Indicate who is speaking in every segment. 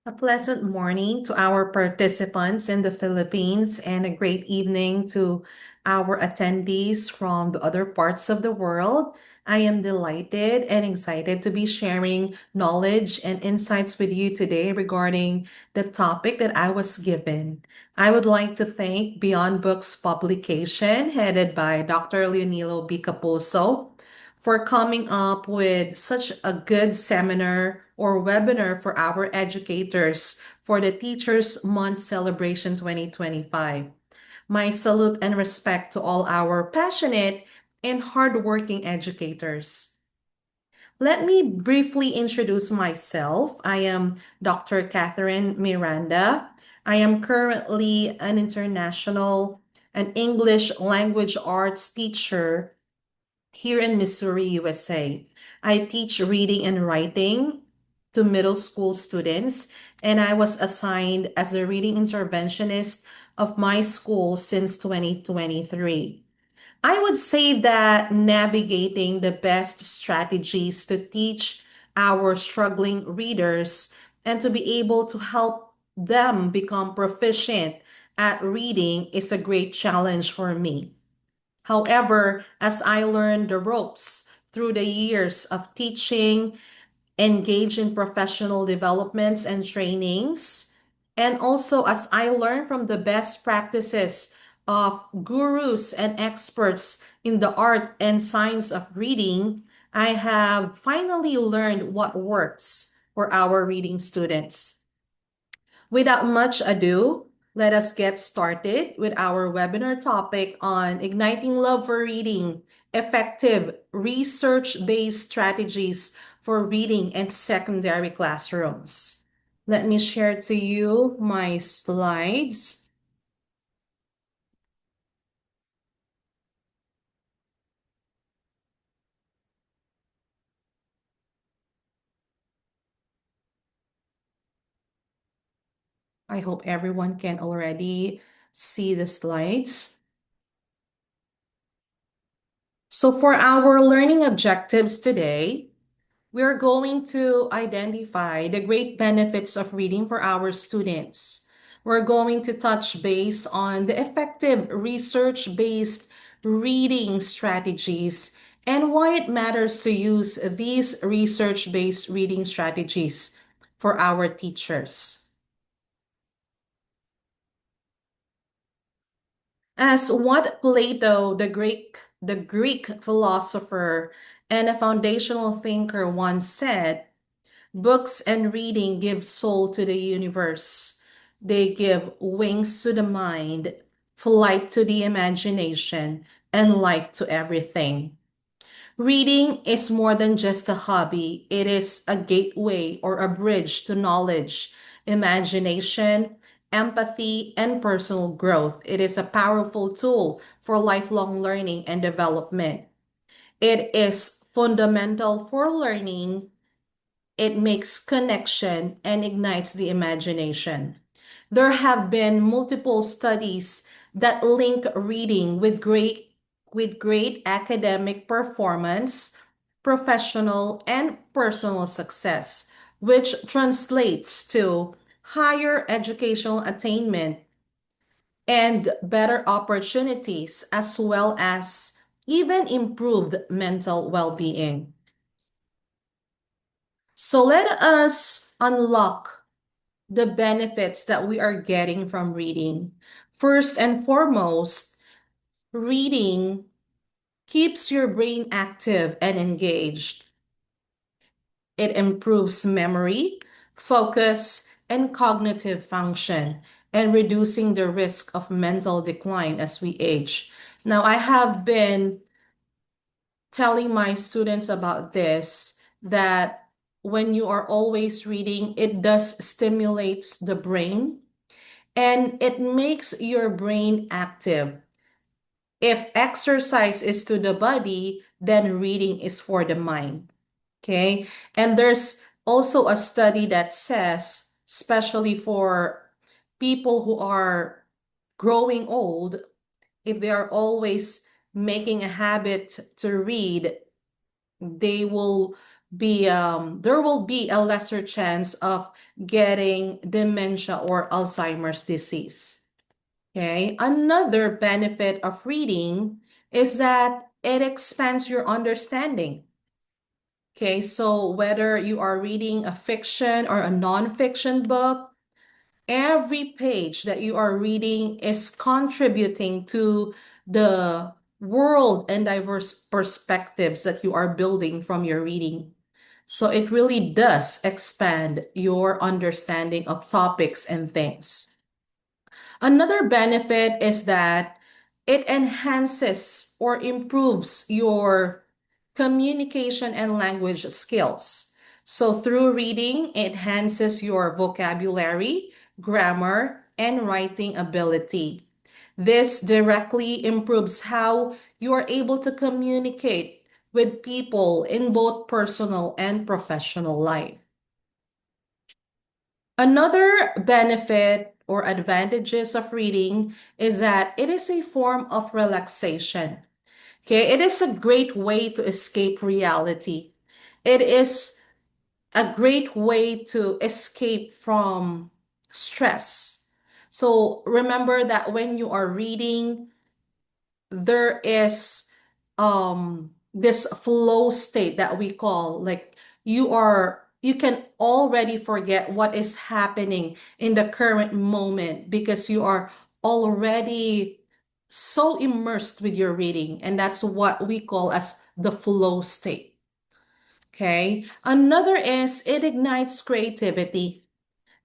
Speaker 1: A pleasant morning to our participants in the Philippines and a great evening to our attendees from the other parts of the world. I am delighted and excited to be sharing knowledge and insights with you today regarding the topic that I was given. I would like to thank Beyond Books publication, headed by Dr. Leonilo B. Capozzo, for coming up with such a good seminar or webinar for our educators for the Teachers Month Celebration 2025. My salute and respect to all our passionate and hardworking educators. Let me briefly introduce myself. I am Dr. Catherine Miranda. I am currently an English language arts teacher here in Missouri, USA. I teach reading and writing to middle school students, and I was assigned as a reading interventionist of my school since 2023. I would say that navigating the best strategies to teach our struggling readers and to be able to help them become proficient at reading is a great challenge for me. However, as I learned the ropes through the years of teaching, engage in professional developments and trainings, and also as I learned from the best practices of gurus and experts in the art and science of reading, I have finally learned what works for our reading students. Without much ado, let us get started with our webinar topic on igniting love for reading, effective research-based strategies for reading in secondary classrooms. Let me share to you my slides. I hope everyone can already see the slides. So for our learning objectives today, we're going to identify the great benefits of reading for our students. We're going to touch base on the effective research-based reading strategies and why it matters to use these research-based reading strategies for our teachers. As what Plato, the Greek philosopher and a foundational thinker once said, books and reading give soul to the universe. They give wings to the mind, flight to the imagination, and life to everything. Reading is more than just a hobby, it is a gateway or a bridge to knowledge, imagination, empathy, and personal growth. It is a powerful tool for lifelong learning and development. It is fundamental for learning, it makes connection and ignites the imagination. There have been multiple studies that link reading with great academic performance, professional and personal success, which translates to higher educational attainment and better opportunities as well as even improved mental well-being. So let us unlock the benefits that we are getting from reading. First and foremost, reading keeps your brain active and engaged. It improves memory, focus, and cognitive function, and reducing the risk of mental decline as we age. Now, I have been telling my students about this that when you are always reading, it does stimulates the brain and it makes your brain active. If exercise is to the body, then reading is for the mind. Okay. And there's also a study that says, especially for people who are growing old, if they are always making a habit to read, they will there will be a lesser chance of getting dementia or Alzheimer's disease. Okay. Another benefit of reading is that it expands your understanding. Okay. So whether you are reading a fiction or a nonfiction book, every page that you are reading is contributing to the world and diverse perspectives that you are building from your reading. So it really does expand your understanding of topics and things. Another benefit is that it enhances or improves your communication and language skills. So through reading, it enhances your vocabulary, grammar, and writing ability. This directly improves how you are able to communicate with people in both personal and professional life. Another benefit or advantages of reading is that it is a form of relaxation. Okay, it is a great way to escape reality. It is a great way to escape from stress. So remember that when you are reading, there is this flow state that we call like you can already forget what is happening in the current moment because you are already so immersed with your reading, and that's what we call as the flow state. Okay, another is it ignites creativity.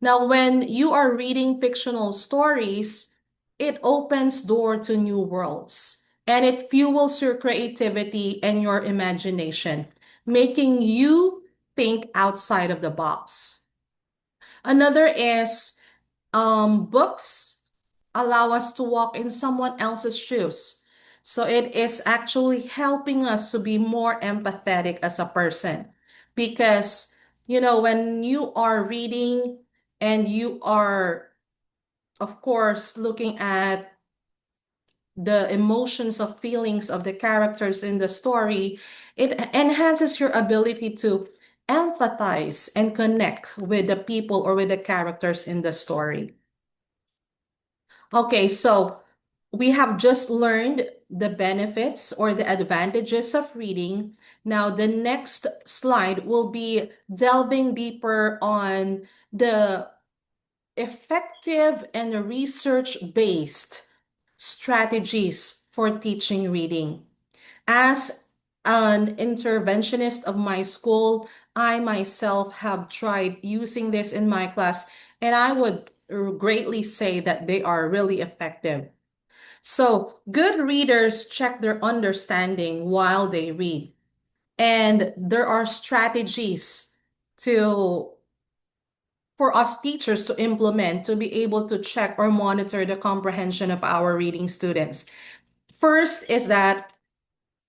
Speaker 1: Now, when you are reading fictional stories, it opens door to new worlds and it fuels your creativity and your imagination, making you think outside of the box. Another is books allow us to walk in someone else's shoes. So it is actually helping us to be more empathetic as a person because, when you are reading and you are, of course, looking at the emotions of feelings of the characters in the story, it enhances your ability to empathize and connect with the people or with the characters in the story. Okay, so we have just learned the benefits or the advantages of reading. Now, the next slide will be delving deeper on the effective and research-based strategies for teaching reading. As an interventionist of my school, I myself have tried using this in my class, and I would greatly say that they are really effective. So, good readers check their understanding while they read, and there are strategies to for us teachers to implement to be able to check or monitor the comprehension of our reading students. First is that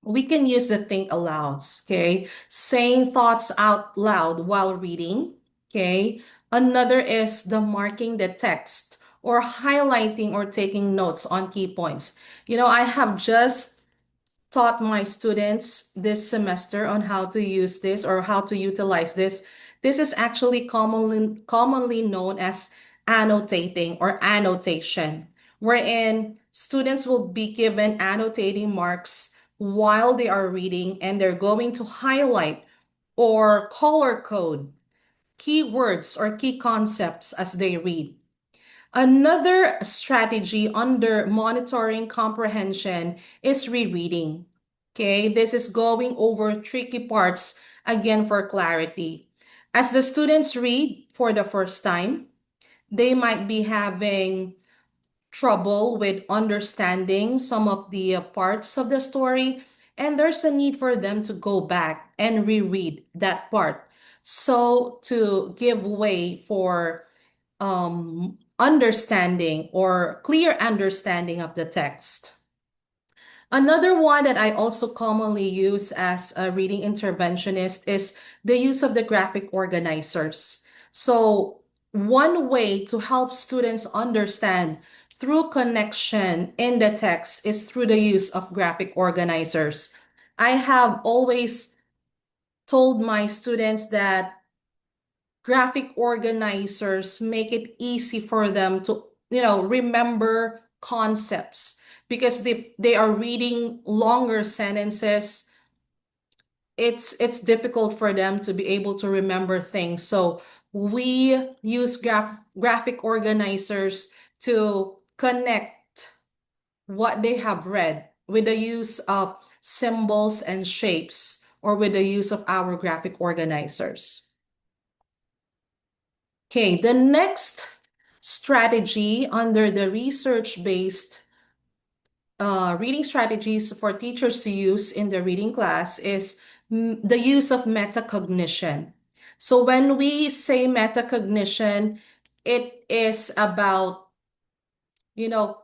Speaker 1: we can use the think alouds, okay? Saying thoughts out loud while reading, okay? Another is the marking the text or highlighting or taking notes on key points. I have just taught my students this semester on how to use this or how to utilize this. This is actually commonly known as annotating or annotation, wherein students will be given annotating marks while they are reading and they're going to highlight or color code key words or key concepts as they read. Another strategy under monitoring comprehension is rereading. Okay, this is going over tricky parts again for clarity. As the students read for the first time, they might be having trouble with understanding some of the parts of the story, and there's a need for them to go back and reread that part so to give way for understanding or clear understanding of the text. Another one that I also commonly use as a reading interventionist is the use of the graphic organizers. So, one way to help students understand through connection in the text is through the use of graphic organizers. I have always told my students that graphic organizers make it easy for them to, remember concepts because they are reading longer sentences. It's difficult for them to be able to remember things. So we use graphic organizers to connect what they have read with the use of symbols and shapes, or with the use of our graphic organizers. Okay, the next strategy under the research-based reading strategies for teachers to use in the reading class is the use of metacognition. So when we say metacognition, it is about, you know,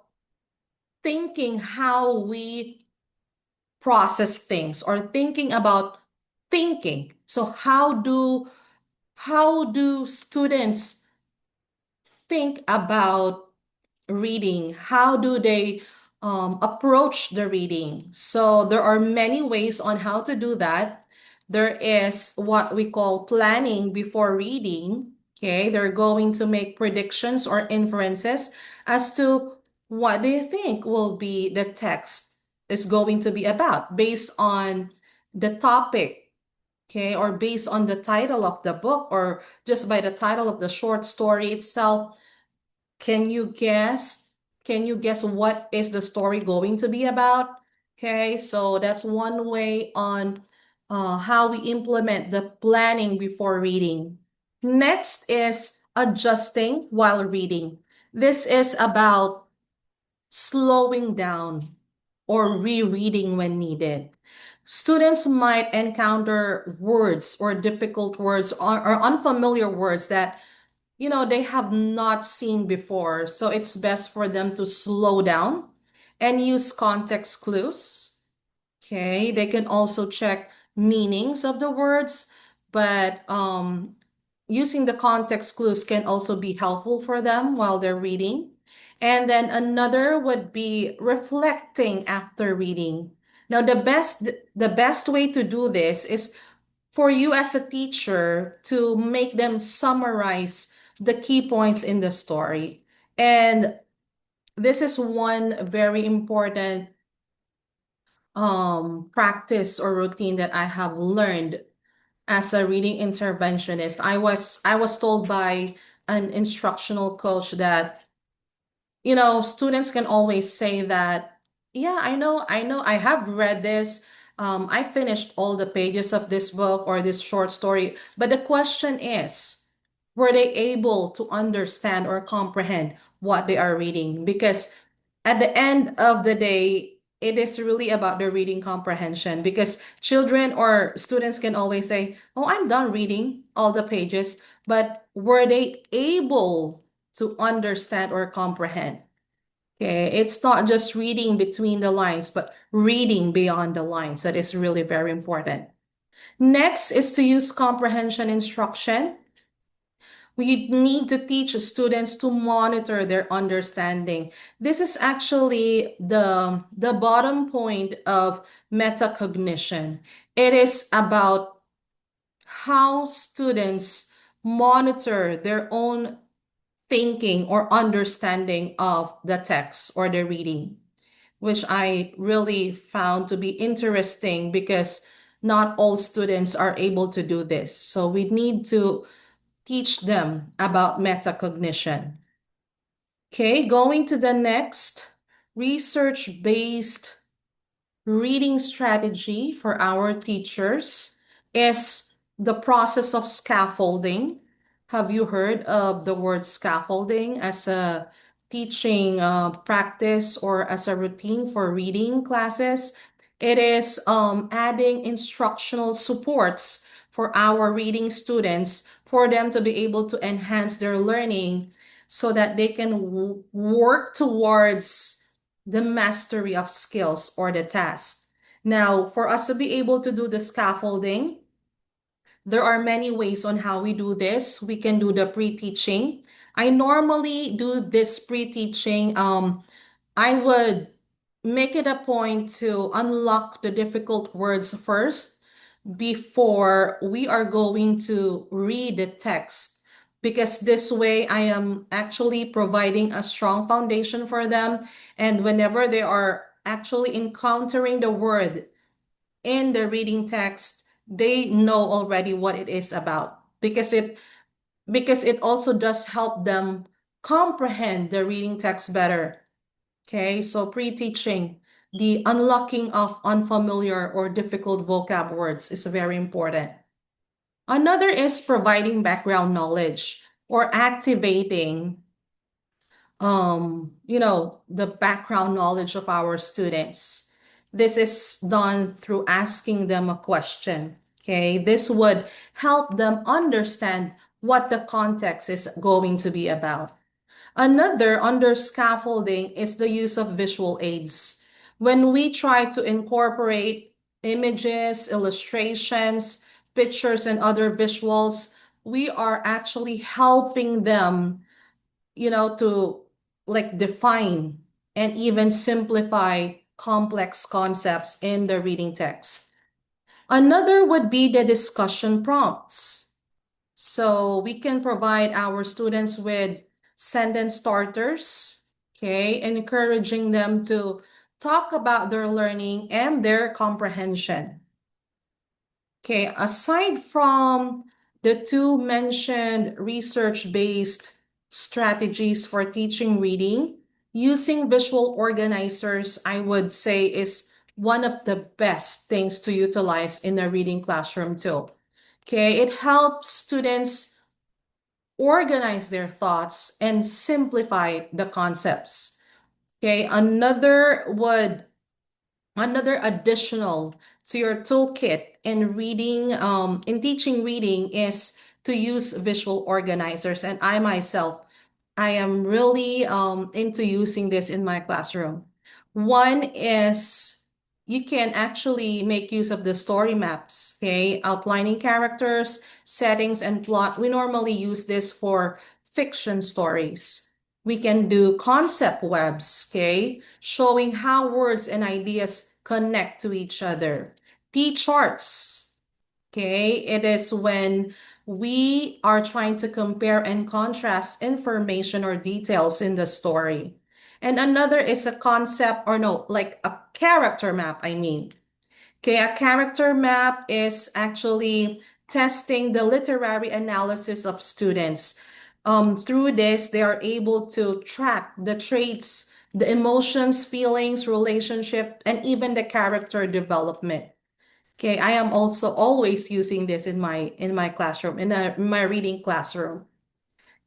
Speaker 1: thinking how we process things, or thinking about thinking. So how do students think about reading? How do they approach the reading? So there are many ways on how to do that. There is what we call planning before reading. Okay, they're going to make predictions or inferences as to what they think will be the text is going to be about based on the topic. Okay, or based on the title of the book, or just by the title of the short story itself. Can you guess? Can you guess what is the story going to be about? Okay, so that's one way on how we implement the planning before reading. Next is adjusting while reading. This is about slowing down or rereading when needed. Students might encounter words or difficult words, or unfamiliar words that they have not seen before. So it's best for them to slow down and use context clues. Okay, they can also check meanings of the words, but using the context clues can also be helpful for them while they're reading. And then another would be reflecting after reading. Now, the best way to do this is for you as a teacher to make them summarize the key points in the story. And this is one very important practice or routine that I have learned as a reading interventionist. I was told by an instructional coach that students can always say that, yeah, I know, I have read this. I finished all the pages of this book or this short story. But the question is, were they able to understand or comprehend what they are reading? Because at the end of the day, it is really about the reading comprehension, because children or students can always say, oh, I'm done reading all the pages, but were they able to understand or comprehend? Okay, it's not just reading between the lines, but reading beyond the lines. That is really very important. Next is to use comprehension instruction. We need to teach students to monitor their understanding. This is actually the bottom point of metacognition. It is about how students monitor their own thinking or understanding of the text or the reading, which I really found to be interesting because not all students are able to do this. So we need to teach them about metacognition. Okay, going to the next research-based reading strategy for our teachers is the process of scaffolding. Have you heard of the word scaffolding as a teaching practice or as a routine for reading classes? It is adding instructional supports for our reading students for them to be able to enhance their learning so that they can work towards the mastery of skills or the task. Now, for us to be able to do the scaffolding, there are many ways on how we do this. We can do the pre-teaching. I normally do this pre-teaching. I would make it a point to unlock the difficult words first before we are going to read the text, because this way I am actually providing a strong foundation for them. And whenever they are actually encountering the word in the reading text, they know already what it is about, because it also does help them comprehend the reading text better. Okay, so pre-teaching, the unlocking of unfamiliar or difficult vocab words is very important. Another is providing background knowledge or activating the background knowledge of our students. This is done through asking them a question. Okay, this would help them understand what the context is going to be about. Another under scaffolding is the use of visual aids. When we try to incorporate images, illustrations, pictures, and other visuals, we are actually helping them, to like define and even simplify complex concepts in the reading text. Another would be the discussion prompts. So we can provide our students with sentence starters, okay, encouraging them to talk about their learning and their comprehension. Okay, aside from the two mentioned research-based strategies for teaching reading, using visual organizers, I would say, is one of the best things to utilize in a reading classroom too. Okay, it helps students organize their thoughts and simplify the concepts. Okay, another additional to your toolkit in reading, in teaching reading, is to use visual organizers. And I myself, I am really into using this in my classroom. One is you can actually make use of the story maps, okay? Outlining characters, settings, and plot. We normally use this for fiction stories. We can do concept webs, okay? Showing how words and ideas connect to each other. T-charts, okay? It is when we are trying to compare and contrast information or details in the story. And another is a concept, or no, like a character map, I mean. Okay, a character map is actually testing the literary analysis of students. Through this, they are able to track the traits, the emotions, feelings, relationship, and even the character development. Okay, I am also always using this in my classroom, in my reading classroom.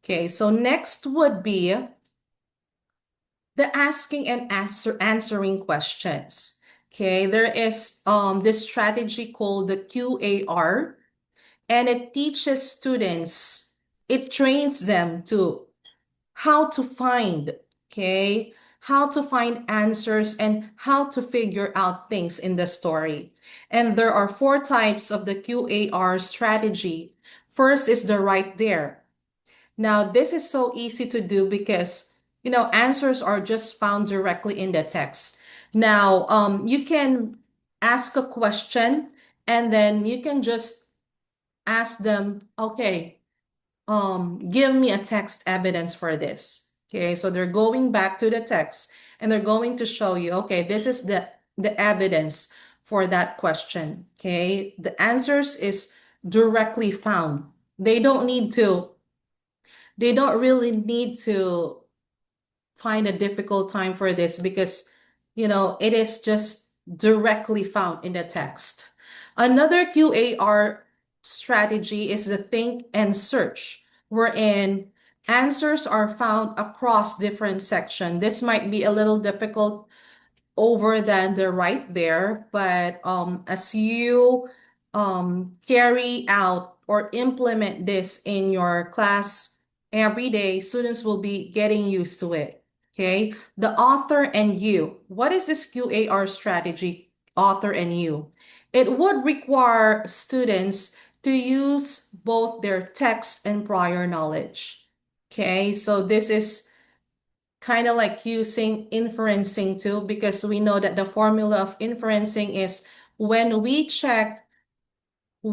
Speaker 1: Okay, so next would be the asking and answering questions. Okay, there is this strategy called the QAR, and it teaches students, it trains them to how to find, okay, how to find answers and how to figure out things in the story. And there are four types of the QAR strategy. First is the right there. Now, this is so easy to do because, answers are just found directly in the text. Now, you can ask a question and then you can just ask them, okay, give me a text evidence for this. Okay, so they're going back to the text and they're going to show you, okay, this is the evidence for that question. Okay, the answers is directly found. They don't need to, they don't really need to find a difficult time for this because, it is just directly found in the text. Another QAR strategy is the think and search, wherein answers are found across different sections. This might be a little difficult over than the right there, but as you carry out or implement this in your class every day, students will be getting used to it. Okay, the author and you. What is this QAR strategy, author and you? It would require students to use both their text and prior knowledge. Okay, so this is kind of like using inferencing too, because we know that the formula of inferencing is when we check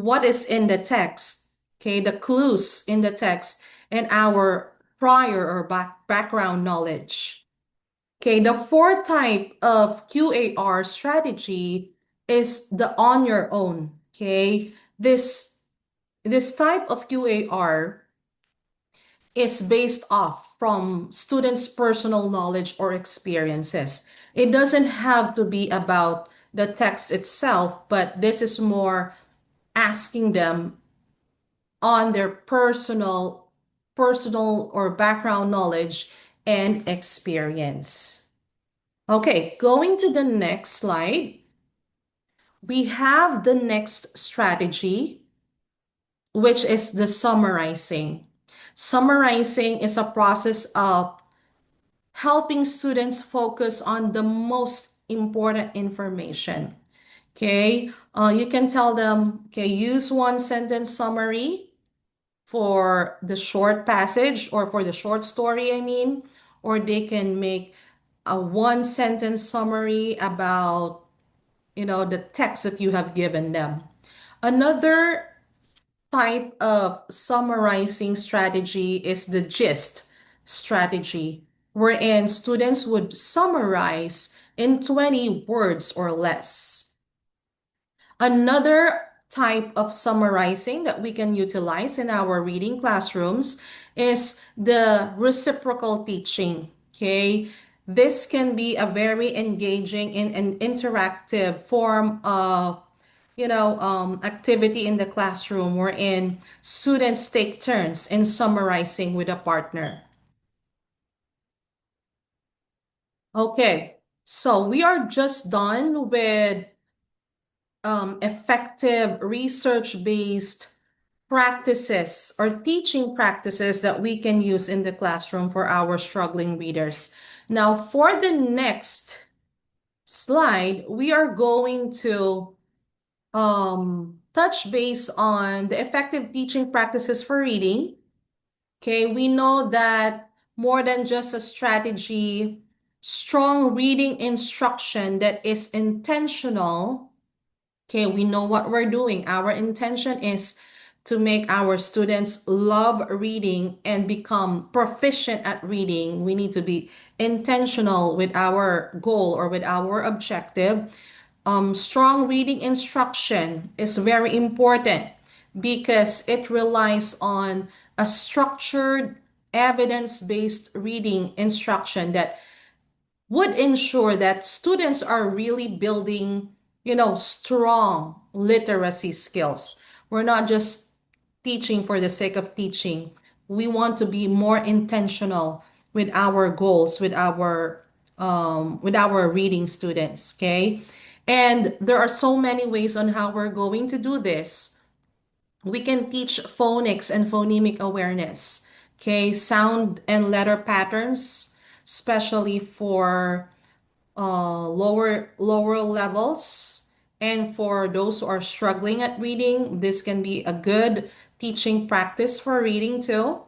Speaker 1: what is in the text, okay, the clues in the text, and our prior or background knowledge. Okay, the fourth type of QAR strategy is the on your own. Okay, this type of QAR is based off from students' personal knowledge or experiences. It doesn't have to be about the text itself, but this is more asking them on their personal or background knowledge and experience. Okay, going to the next slide, we have the next strategy, which is the summarizing. Summarizing is a process of helping students focus on the most important information. Okay, you can tell them, okay, use one sentence summary for the short passage or for the short story, I mean, or they can make a one sentence summary about, the text that you have given them. Another type of summarizing strategy is the gist strategy, wherein students would summarize in 20 words or less. Another type of summarizing that we can utilize in our reading classrooms is the reciprocal teaching. Okay, this can be a very engaging and an interactive form of activity in the classroom wherein students take turns in summarizing with a partner. Okay, so we are just done with effective research-based practices or teaching practices that we can use in the classroom for our struggling readers. Now, for the next slide, we are going to touch base on the effective teaching practices for reading. Okay, we know that more than just a strategy, strong reading instruction that is intentional. Okay, we know what we're doing. Our intention is to make our students love reading and become proficient at reading. We need to be intentional with our goal or with our objective. Strong reading instruction is very important because it relies on a structured, evidence-based reading instruction that would ensure that students are really building, strong literacy skills. We're not just teaching for the sake of teaching. We want to be more intentional with our goals, with our reading students, okay? And there are so many ways on how we're going to do this. We can teach phonics and phonemic awareness, okay? Sound and letter patterns, especially for lower levels. And for those who are struggling at reading, this can be a good teaching practice for reading too.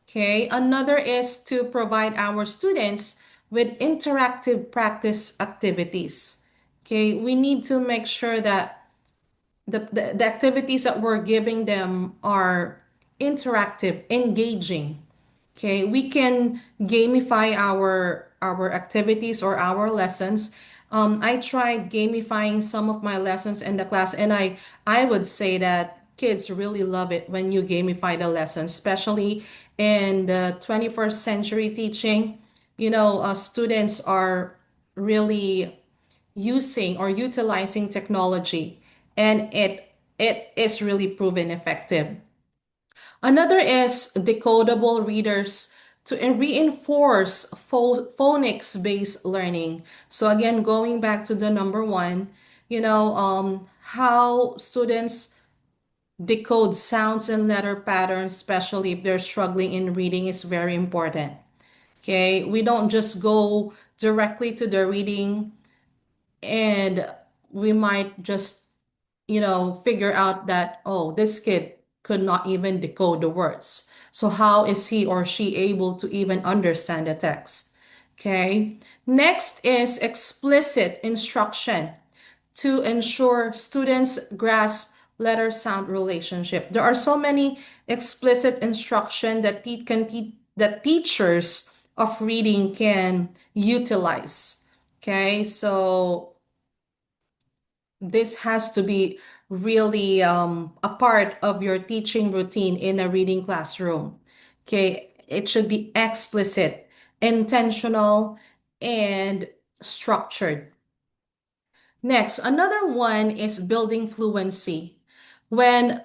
Speaker 1: Okay, another is to provide our students with interactive practice activities. Okay, we need to make sure that the activities that we're giving them are interactive, engaging. Okay, we can gamify our activities or our lessons. I tried gamifying some of my lessons in the class, and I would say that kids really love it when you gamify the lessons, especially in the 21st century teaching. Students are really using or utilizing technology, and it is really proven effective. Another is decodable readers to reinforce phonics-based learning. So again, going back to the number one, how students decode sounds and letter patterns, especially if they're struggling in reading, is very important. Okay, we don't just go directly to the reading and we might just figure out that, oh, this kid could not even decode the words. So how is he or she able to even understand the text? Okay. Next is explicit instruction to ensure students grasp letter sound relationship. There are so many explicit instruction that that teachers of reading can utilize. Okay, so this has to be really a part of your teaching routine in a reading classroom. Okay, it should be explicit, intentional, and structured. Next, another one is building fluency. When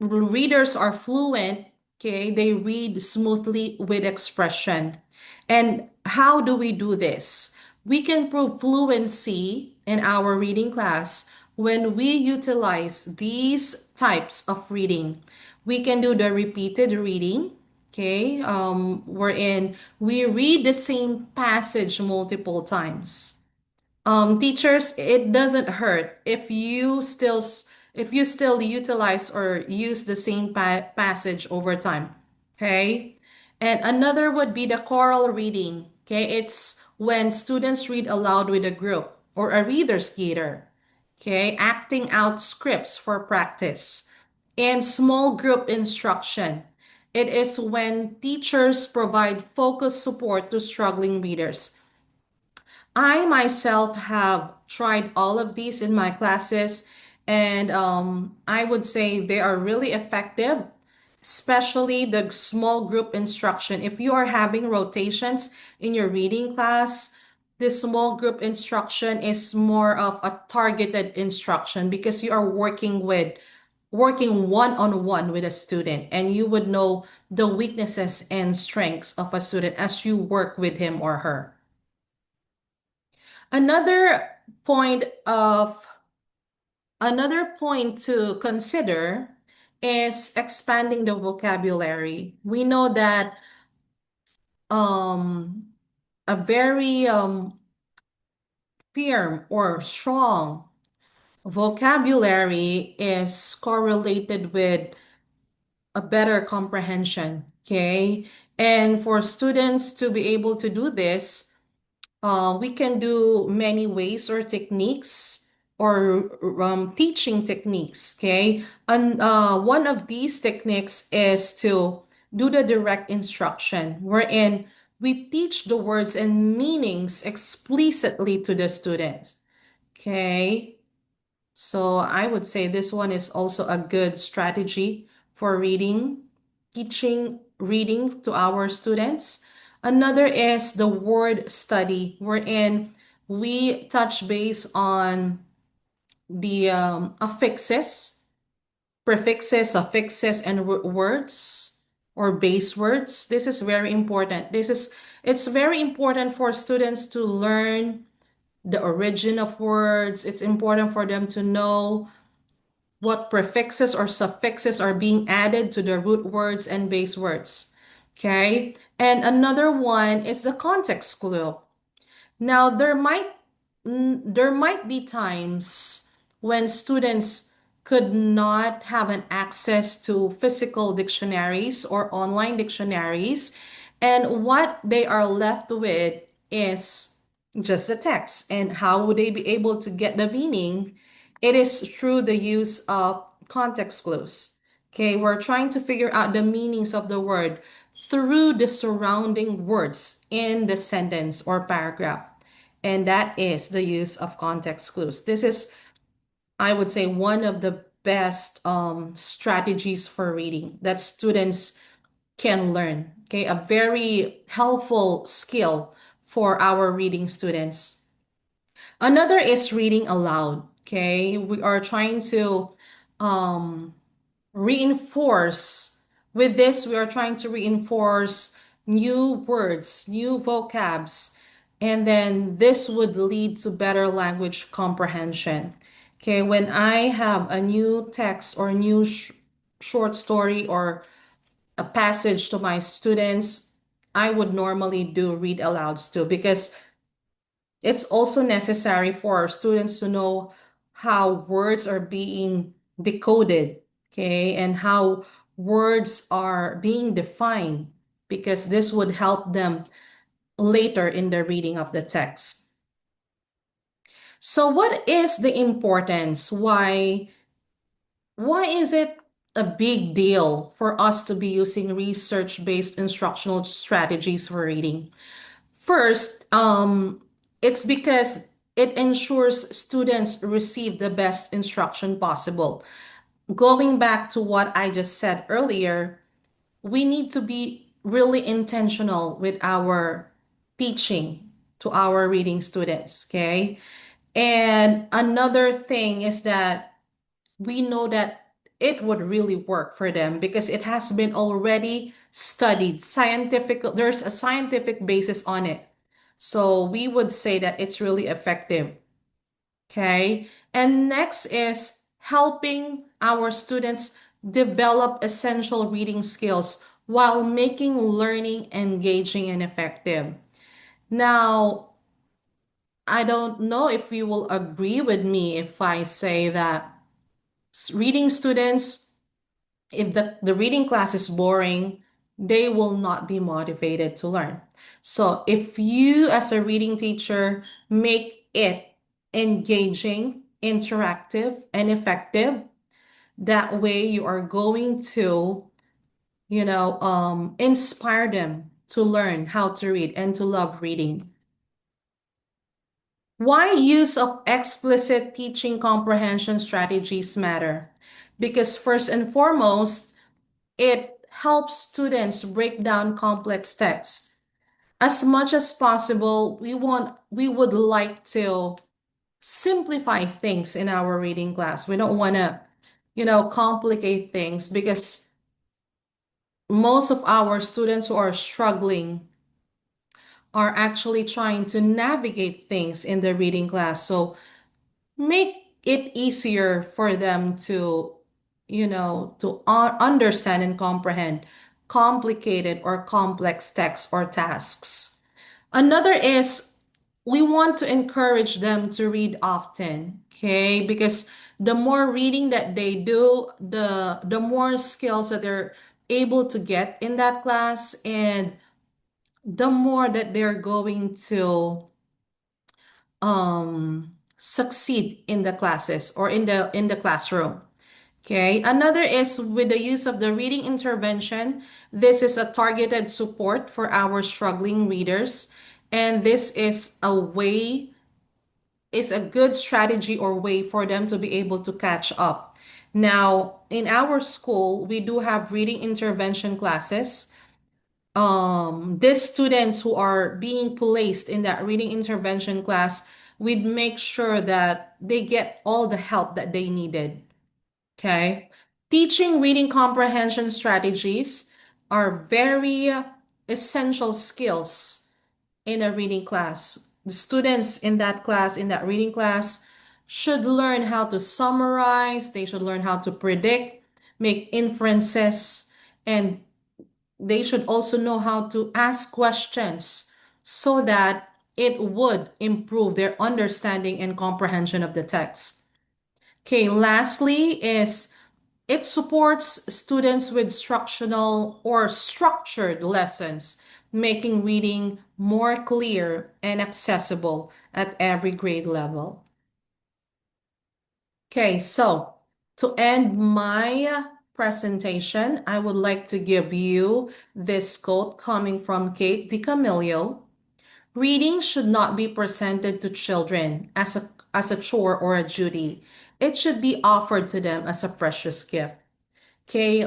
Speaker 1: readers are fluent, okay, they read smoothly with expression. And how do we do this? We can prove fluency in our reading class when we utilize these types of reading. We can do the repeated reading, okay, wherein we read the same passage multiple times. Teachers, it doesn't hurt if if you still utilize or use the same passage over time. Okay. And another would be the choral reading. Okay. It's when students read aloud with a group or a reader's theater. Okay. Acting out scripts for practice and small group instruction. It is when teachers provide focused support to struggling readers. I myself have tried all of these in my classes, and I would say they are really effective, especially the small group instruction. If you are having rotations in your reading class, this small group instruction is more of a targeted instruction because you are working one on one with a student, and you would know the weaknesses and strengths of a student as you work with him or her. Another point of Another point to consider is expanding the vocabulary. We know that um, a very firm or strong vocabulary is correlated with a better comprehension. Okay. And for students to be able to do this, we can do many ways or techniques or teaching techniques. Okay. And one of these techniques is to do the direct instruction, wherein we teach the words and meanings explicitly to the students. Okay. So I would say this one is also a good strategy for teaching reading to our students. Another is the word study, wherein we touch base on the affixes, prefixes, suffixes, and words or base words. This is very important. It's very important for students to learn the origin of words. It's important for them to know what prefixes or suffixes are being added to the root words and base words. Okay. And another one is the context clue. Now, there might be times when students could not have an access to physical dictionaries or online dictionaries, and what they are left with is just the text. And how would they be able to get the meaning? It is through the use of context clues. Okay, we're trying to figure out the meanings of the word through the surrounding words in the sentence or paragraph. And that is the use of context clues. This is, I would say, one of the best strategies for reading that students can learn. Okay, a very helpful skill for our reading students. Another is reading aloud. Okay, we are trying to um, reinforce with this, we are trying to reinforce new words, new vocabs, and then this would lead to better language comprehension. Okay, when I have a new text or new short story or a passage to my students, I would normally do read alouds too, because it's also necessary for our students to know how words are being decoded, okay, and how words are being defined, because this would help them later in the reading of the text. So, what is the importance? Why Why is it a big deal for us to be using research-based instructional strategies for reading? First, it's because it ensures students receive the best instruction possible. Going back to what I just said earlier, we need to be really intentional with our teaching to our reading students, okay? And another thing is that we know that it would really work for them because it has been already studied scientific, there's a scientific basis on it. So we would say that it's really effective. Okay. And next is helping our students develop essential reading skills while making learning engaging and effective. Now, I don't know if you will agree with me if I say that reading students, if the reading class is boring, they will not be motivated to learn. So if you, as a reading teacher, make it engaging, interactive, and effective, that way you are going to, inspire them to learn how to read and to love reading. Why use of explicit teaching comprehension strategies matter? Because first and foremost, it helps students break down complex texts. As much as possible, we would like to simplify things in our reading class. We don't want to, complicate things because most of our students who are struggling are actually trying to navigate things in the reading class. So make it easier for them to, understand and comprehend complicated or complex texts or tasks. Another is we want to encourage them to read often, okay? Because the more reading that they do, the more skills that they're able to get in that class, and the more that they're going to succeed in the classes or in the classroom. Okay, another is with the use of the reading intervention. This is a targeted support for our struggling readers, and this is a good strategy or way for them to be able to catch up. Now, in our school, we do have reading intervention classes. These students who are being placed in that reading intervention class, we'd make sure that they get all the help that they needed. Okay. Teaching reading comprehension strategies are very essential skills in a reading class. The students in that class, in that reading class, should learn how to summarize, they should learn how to predict, make inferences, and they should also know how to ask questions so that it would improve their understanding and comprehension of the text. Okay, lastly is it supports students with structural or structured lessons, making reading more clear and accessible at every grade level. Okay, so to end my presentation, I would like to give you this quote coming from Kate DiCamillo. Reading should not be presented to children as a chore or a duty. It should be offered to them as a precious gift. Okay,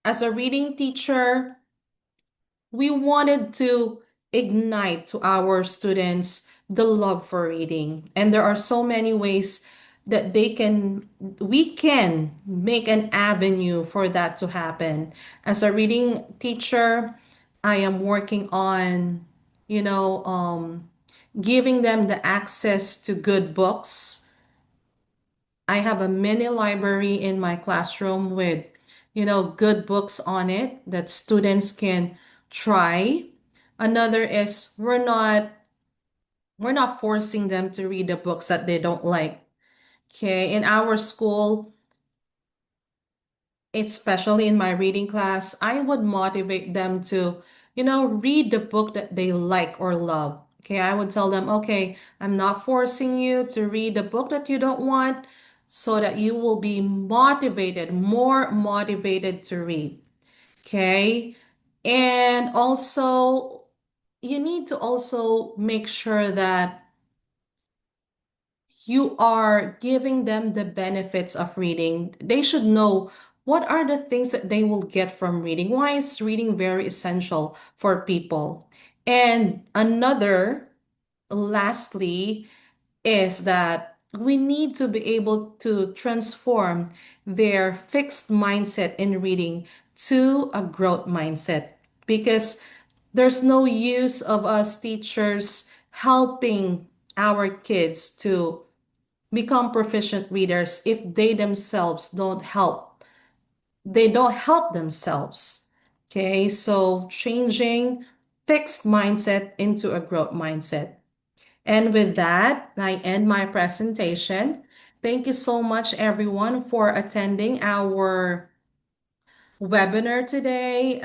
Speaker 1: as a reading teacher, we wanted to ignite to our students the love for reading. And there are so many ways that we can make an avenue for that to happen. As a reading teacher, I am working on, you know, um, giving them the access to good books. I have a mini library in my classroom with, good books on it that students can try. Another is we're not forcing them to read the books that they don't like. Okay, in our school, especially in my reading class, I would motivate them to, read the book that they like or love. Okay, I would tell them, okay, I'm not forcing you to read the book that you don't want. so that you will be motivated, more motivated to read. Okay. And also, you need to also make sure that you are giving them the benefits of reading. They should know what are the things that they will get from reading. Why is reading very essential for people? And another, lastly, is that we need to be able to transform their fixed mindset in reading to a growth mindset, because there's no use of us teachers helping our kids to become proficient readers if they themselves don't help themselves. Okay, so changing fixed mindset into a growth mindset. And with that, I end my presentation. Thank you so much, everyone, for attending our webinar today.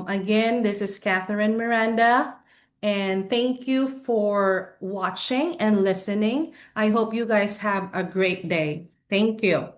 Speaker 1: Again, this is Catherine Miranda, and thank you for watching and listening. I hope you guys have a great day. Thank you.